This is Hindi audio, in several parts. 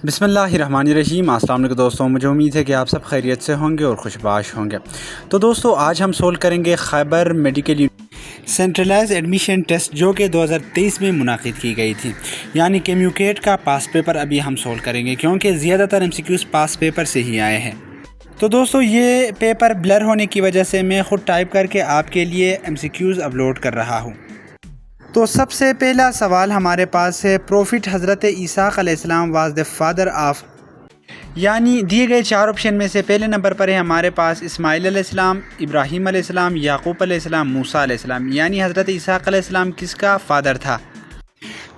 बिस्मिल्लाहिर्रहमानिर्रहीम। अस्सलाम वालेकुम दोस्तों, मुझे उम्मीद है कि आप सब खैरियत से होंगे और खुशबाश होंगे। तो दोस्तों आज हम सोल्व करेंगे Khyber medical centralize admission test जो कि 2023 में मुनाकिद की गई थी, यानी कि म्यूकेट का पास पेपर अभी हम सोल्व करेंगे क्योंकि ज़्यादातर MCQs पास पेपर से ही आए हैं। तो दोस्तों ये पेपर ब्लर होने की वजह से मैं ख़ुद टाइप करके आपके लिए MCQs अपलोड कर रहा हूँ। तो सबसे पहला सवाल हमारे पास है, प्रॉफिट हज़रत ईसा अलैहिस्सलाम वाज द फादर ऑफ, यानी दिए गए चार ऑप्शन में से पहले नंबर पर है हमारे पास इस्माइल अलैहिस्सलाम, इब्राहीम अलैहिस्सलाम, याकूब अलैहिस्सलाम, मूसा अलैहिस्सलाम, यानी हज़रत ईसा अलैहिस्सलाम किसका फ़ादर था।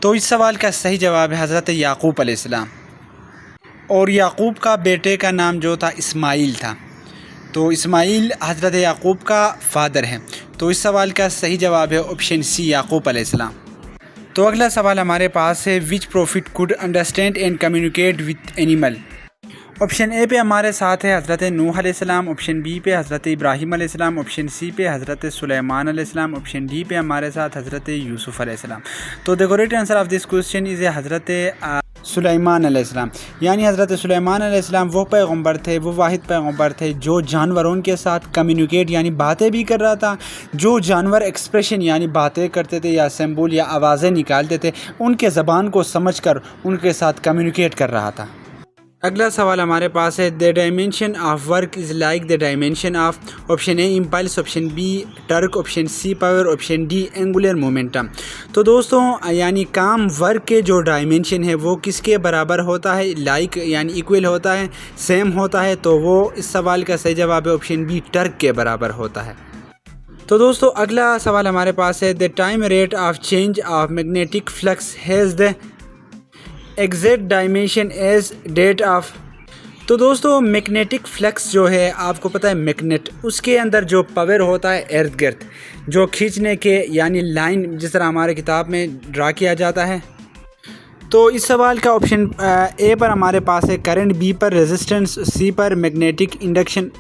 तो इस सवाल का सही जवाब है हज़रत याकूब अलैहिस्सलाम, और याकूब का बेटे का नाम जो था इस्माइल था। तो इस्माइल हज़रत याकूब का फ़ादर है। तो इस सवाल का सही जवाब है ऑप्शन सी, याकूब अलैहिस्सलाम। तो अगला सवाल हमारे पास है, which profit could understand and communicate with animal. Option A पे हमारे साथ है हज़रत नूह अलैहिस्सलाम, ऑप्शन बी पे हज़रत इब्राहीम अलैहिस्सलाम, ऑप्शन सी पे हज़रत सुलेमान अलैहिस्सलाम, ऑप्शन डी पे हमारे साथ हज़रत यूसुफ अलैहिस्सलाम। तो the correct answer of this question is हज़रत सुलेमान अलैहिस्सलाम, यानी हज़रत सुलेमान अलैहिस्सलाम वो पैगम्बर थे, वो वाहिद पैगम्बर थे जो जानवरों के साथ कम्युनिकेट यानी बातें भी कर रहा था। जो जानवर एक्सप्रेशन यानी बातें करते थे या सिंबल या आवाज़ें निकालते थे, उनके ज़बान को समझकर उनके साथ कम्युनिकेट कर रहा था। अगला सवाल हमारे पास है, the dimension of work is like the dimension of. Option A impulse, option B torque, option C power, option D angular momentum. तो दोस्तों यानी काम वर्क के जो डायमेंशन है वो किसके बराबर होता है, लाइक यानी इक्वल होता है, सेम होता है। तो वो इस सवाल का सही जवाब है ऑप्शन बी, टर्क के बराबर होता है। तो दोस्तों अगला सवाल हमारे पास है, the time rate of change of magnetic flux has the exact dimension as that of. तो दोस्तों मैग्नेटिक फ्लक्स जो है आपको पता है, मैग्नेट उसके अंदर जो पावर होता है इर्द गिर्द जो खींचने के यानी लाइन जिस तरह हमारे किताब में ड्रा किया जाता है। तो इस सवाल का ऑप्शन ए पर हमारे पास है करंट, बी पर रेजिस्टेंस, सी पर मैग्नेटिक इंडक्शन,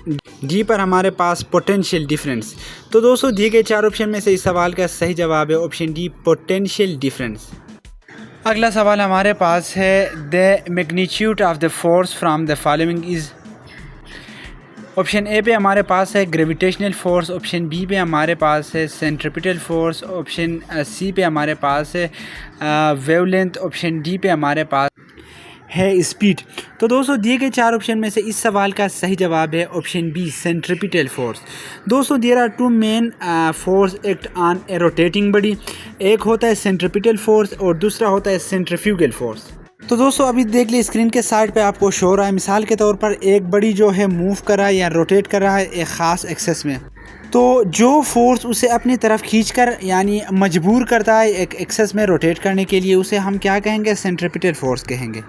डी पर हमारे पास पोटेंशियल डिफरेंस। तो दोस्तों दिए गए चार ऑप्शन में से इस सवाल का सही जवाब है ऑप्शन डी, पोटेंशियल डिफरेंस। अगला सवाल हमारे पास है, the magnitude of the force from the following is. Option A पे हमारे पास है ग्रेविटेशनल फोर्स, ऑप्शन बी पे हमारे पास है सेंट्रिपिटल फोर्स, ऑप्शन सी पे हमारे पास है वेवलेंथ, ऑप्शन डी पे हमारे पास है स्पीड। तो दोस्तों दिए गए चार ऑप्शन में से इस सवाल का सही जवाब है ऑप्शन बी, सेंट्रिपिटल फोर्स। दोस्तों there are two main force act on a rotating body, एक होता है सेंट्रिपिटल फोर्स और दूसरा होता है सेंट्रीफ्यूगल फोर्स। तो दोस्तों अभी देख लीजिए स्क्रीन के साइड पे आपको शो हो रहा है, मिसाल के तौर पर एक बॉडी जो है मूव कर रहा है या रोटेट कर रहा है एक ख़ास एक्सेस में, तो जो फोर्स उसे अपनी तरफ खींचकर यानी मजबूर करता है एक एक्सेस में रोटेट करने के लिए, उसे हम क्या कहेंगे, सेंट्रिपिटल फोर्स कहेंगे।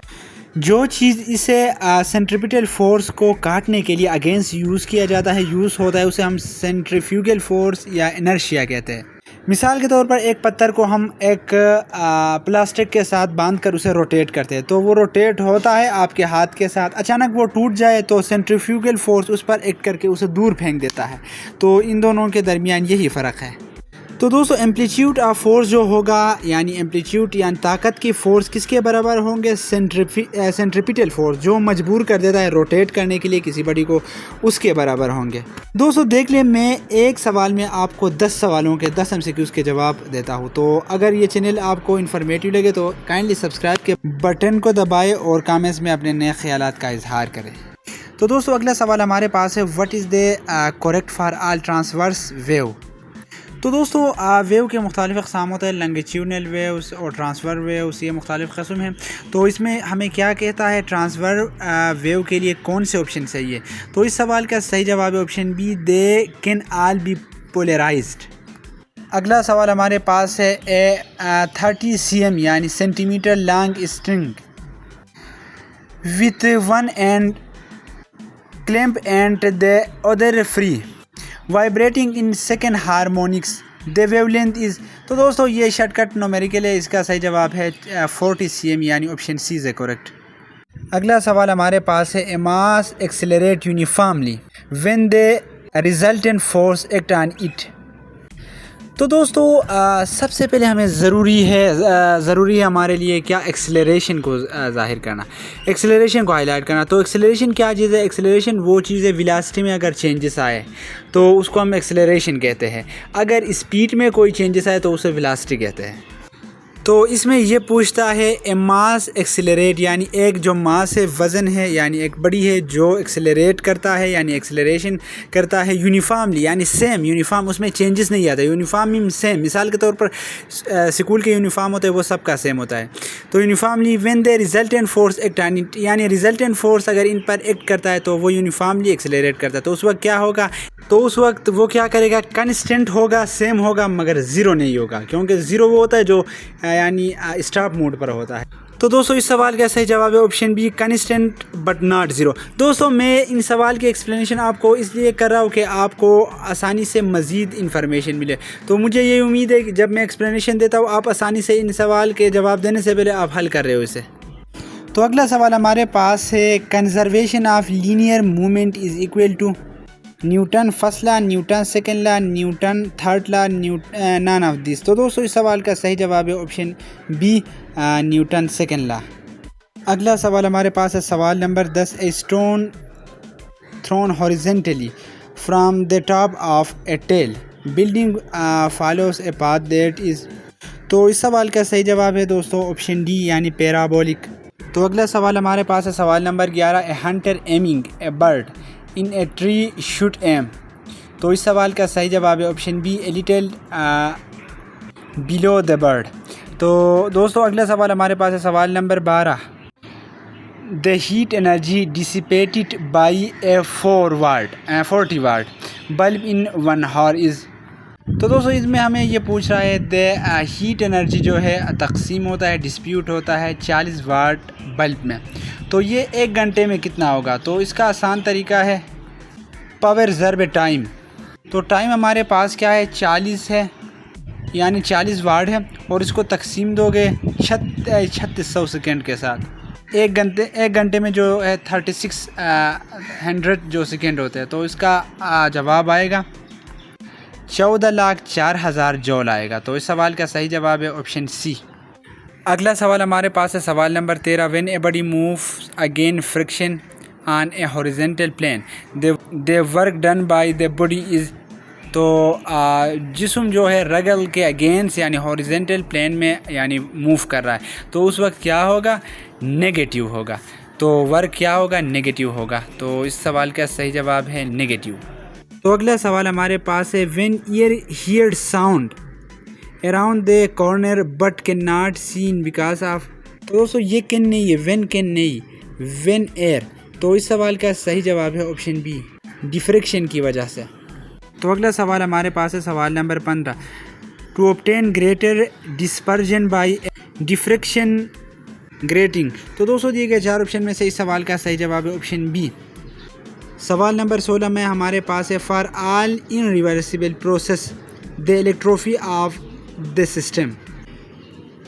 जो चीज़ इसे सेंट्रिपिटल फोर्स को काटने के लिए अगेंस्ट यूज़ किया जाता है, यूज़ होता है, उसे हम सेंट्रीफ्यूगल फोर्स या इनर्शिया कहते हैं। मिसाल के तौर पर एक पत्थर को हम एक प्लास्टिक के साथ बांध कर उसे रोटेट करते हैं, तो वो रोटेट होता है आपके हाथ के साथ, अचानक वो टूट जाए तो सेंट्रीफ्यूगल फोर्स उस पर एक्ट करके उसे दूर फेंक देता है। तो इन दोनों के दरमियान यही फ़र्क है। तो दोस्तों एम्पलीट्यूड ऑफ फोर्स जो होगा यानी एम्पलीट्यूड यानी ताकत की फ़ोर्स किसके बराबर होंगे, सेंट्रिपिटल फोर्स जो मजबूर कर देता है रोटेट करने के लिए किसी बॉडी को, उसके बराबर होंगे। दोस्तों देख लें मैं एक सवाल में आपको 10 सवालों के 10 MCQs के जवाब देता हूँ। तो अगर ये चैनल आपको इन्फॉर्मेटिव लगे तो काइंडली सब्सक्राइब के बटन को दबाएँ और कमेंट्स में अपने नए ख्यालात का इजहार करें। तो दोस्तों अगला सवाल हमारे पास है, what is the correct for all transverse wave. तो दोस्तों वेव के मुख्तलिफ़ अक़साम होते हैं, लंगिट्यूडनल वेव्स और ट्रांसफ़र वेव्स, ये मुख्तलिफ़ क़स्म हैं। तो इसमें हमें क्या कहता है, ट्रांसफ़र वेव के लिए कौन से ऑप्शन सही है। तो इस सवाल का सही जवाब है option B, they can all be polarized. अगला सवाल हमारे पास है, 30 cm यानी centimeter long string with one end clamp and the other free vibrating in second harmonics, the wavelength is. तो दोस्तों ये शॉर्टकट न्यूमेरिकल है, इसका सही जवाब है 40 cm यानी ऑप्शन सी इज़ करेक्ट। अगला सवाल हमारे पास है, a mass accelerate uniformly when the resultant force act on it. तो दोस्तों सबसे पहले हमें ज़रूरी है हमारे लिए क्या, एक्सेलरेशन को ज़ाहिर करना, एक्सेलरेशन को हाईलाइट करना। तो एक्सेलरेशन क्या चीज़ है? एक्सेलरेशन वो चीज़ है, वेलोसिटी में अगर चेंजेस आए तो उसको हम एक्सेलरेशन कहते हैं। अगर स्पीड में कोई चेंजेस आए तो उसे वेलोसिटी कहते हैं। तो इसमें ये पूछता है ए मास एक्सेलरेट, यानी एक जो मास है, वज़न है, यानी एक बड़ी है जो एक्सेलरेट करता है यानी एक्सेलरेशन करता है यूनिफॉर्मली, यानी सेम यूनिफॉर्म, उसमें चेंजेस नहीं आता, यूनिफॉर्म सेम। मिसाल के तौर पर स्कूल के यूनिफॉर्म होते हैं वो सबका सेम होता है। तो uniformly when the resultant force act, यानी रिजल्टेंट फोर्स अगर इन पर एक्ट करता है तो वो यूनिफॉर्मली एक्सेलरेट करता है। तो उस वक्त क्या होगा? तो उस वक्त वो क्या करेगा? कंस्टेंट होगा, सेम होगा, मगर ज़ीरो नहीं होगा, क्योंकि ज़ीरो वो होता है जो यानी स्टॉप मोड पर होता है। तो दोस्तों इस सवाल का सही जवाब है option B, constant but not zero. दोस्तों मैं इन सवाल की एक्सप्लेनेशन आपको इसलिए कर रहा हूँ कि आपको आसानी से मज़ीद इन्फॉर्मेशन मिले। तो मुझे ये उम्मीद है कि जब मैं एक्सप्लेनेशन देता हूँ आप आसानी से इन सवाल के जवाब देने से पहले आप हल कर रहे हो इसे। तो अगला सवाल हमारे पास है, conservation of linear movement is equal to Newton first law, Newton second law, Newton third law, none of this. तो दोस्तों इस सवाल का सही जवाब है option B, Newton second law. अगला सवाल हमारे पास है सवाल नंबर 10, a stone thrown horizontally from the top of a tall building follows a path that is. तो इस सवाल का सही जवाब है दोस्तों ऑप्शन डी, यानी पैराबोलिक। तो अगला सवाल हमारे पास है सवाल नंबर 11, a hunter aiming a bird in a tree should aim. तो इस सवाल का सही जवाब है option B, a little below the bird. तो दोस्तों अगला सवाल हमारे पास है सवाल नंबर 12, the heat energy dissipated by a 40 watt bulb in 1 hour is. तो दोस्तों इसमें हमें ये पूछ रहा है द हीट एनर्जी जो है तकसीम होता है, डिस्प्यूट होता है 40 वाट बल्ब में। तो ये 1 घंटे में कितना होगा? तो इसका आसान तरीका है पावर ज़रब टाइम। तो टाइम हमारे पास क्या है? 40 है, यानी 40 वाट है, और इसको तकसीम दोगे 3600 सेकेंड के साथ। 1 घंटे में जो है 3600 जो सेकेंड होते हैं। तो इसका जवाब आएगा 14,04,000 जौल आएगा। तो इस सवाल का सही जवाब है ऑप्शन सी। अगला सवाल हमारे पास है सवाल नंबर 13, when a body move again friction on a horizontal plane the work done by the body is. तो जिस्म जो है रगल के अगेंस्ट यानी हॉरिजेंटल प्लेन में यानी मूव कर रहा है, तो उस वक्त क्या होगा? नेगेटिव होगा। तो वर्क क्या होगा? नेगेटिव होगा। तो इस सवाल का सही जवाब है नेगेटिव। तो अगला सवाल हमारे पास है, when year here sound around the corner but can not seen because of. तो दोस्तों ये कैन नहीं है, व्हेन कैन नहीं, व्हेन एयर। तो इस सवाल का सही जवाब है ऑप्शन बी, डिफ्रेक्शन की वजह से। तो अगला सवाल हमारे पास है सवाल नंबर 15, to obtain greater dispersion by diffraction grating. तो दोस्तों दिए गए 4 ऑप्शन में से इस सवाल का सही जवाब है ऑप्शन बी। सवाल नंबर 16 में हमारे पास है, for all irreversible process the entropy of the system.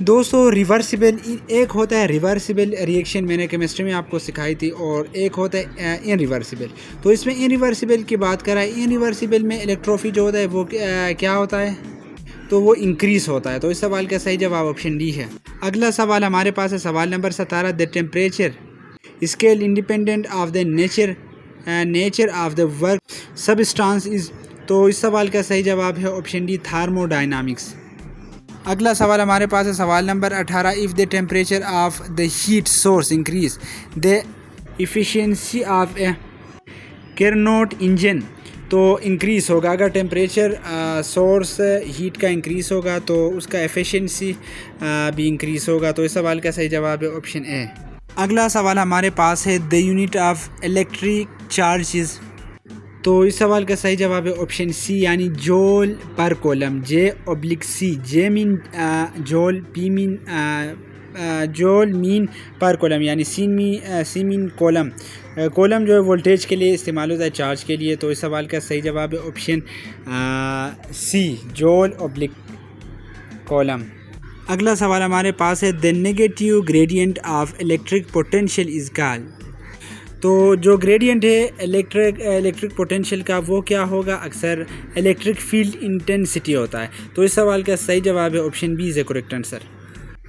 दोस्तों रिवर्सिबल एक होता है रिवर्सिबल रिएक्शन, मैंने केमिस्ट्री में आपको सिखाई थी, और एक होता है इनरिवर्सिबल। तो इसमें इनरिवर्सिबल की बात करा है, इनरिवर्सिबल में इलेक्ट्रोफी जो होता है वो क्या होता है? तो वो इंक्रीज होता है। तो इस सवाल का सही जवाब ऑप्शन डी है। अगला सवाल हमारे पास है सवाल number 17, the temperature scale independent of the nature of the work substance is. तो इस सवाल का सही जवाब है ऑप्शन डी, थार्मोडायनामिक्स। अगला सवाल हमारे पास है सवाल number 18, if the temperature of the heat source increase the efficiency of a Carnot engine. तो इंक्रीज़ होगा, अगर टेम्परेचर सोर्स हीट का इंक्रीज़ होगा तो उसका एफिशिएंसी भी इंक्रीज़ होगा। तो इस सवाल का सही जवाब है ऑप्शन ए। अगला सवाल हमारे पास है, the unit of electric charge. तो इस सवाल का सही जवाब है ऑप्शन सी, यानी joule per coulomb, J/C। J mean joule, P mean joule mean per coulomb, यानी सी मीन कूलम। कूलम जो है वोल्टेज के लिए इस्तेमाल होता है, चार्ज के लिए। तो इस सवाल का सही जवाब है ऑप्शन सी, जूल/कूलम। अगला सवाल हमारे पास है, the negative gradient of electric potential is called. तो जो ग्रेडियंट है इलेक्ट्रिक पोटेंशियल का वो क्या होगा, अक्सर इलेक्ट्रिक फील्ड इंटेंसिटी होता है। तो इस सवाल का सही जवाब है option B is the correct answer.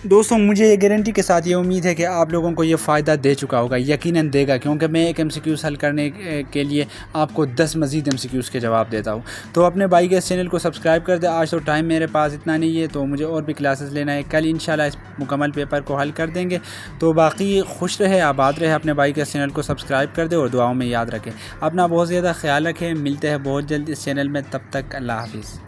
दोस्तों मुझे ये गारंटी के साथ ये उम्मीद है कि आप लोगों को ये फ़ायदा दे चुका होगा, यकीनन देगा, क्योंकि मैं एक MCQs हल करने के लिए आपको 10 मज़ीद MCQs के जवाब देता हूँ। तो अपने भाई के इस चैनल को सब्सक्राइब कर दे। आज तो टाइम मेरे पास इतना नहीं है, तो मुझे और भी क्लासेस लेना है। कल इंशाल्लाह इस मुकम्मल पेपर को हल कर देंगे। तो बाकी खुश रहे, आबाद रहे, अपने भाई के इस चैनल को सब्सक्राइब कर दे और दुआओं में याद रखें। अपना बहुत ज़्यादा ख्याल रखें। मिलते हैं बहुत जल्द इस चैनल में, तब तक अल्लाह हाफिज़।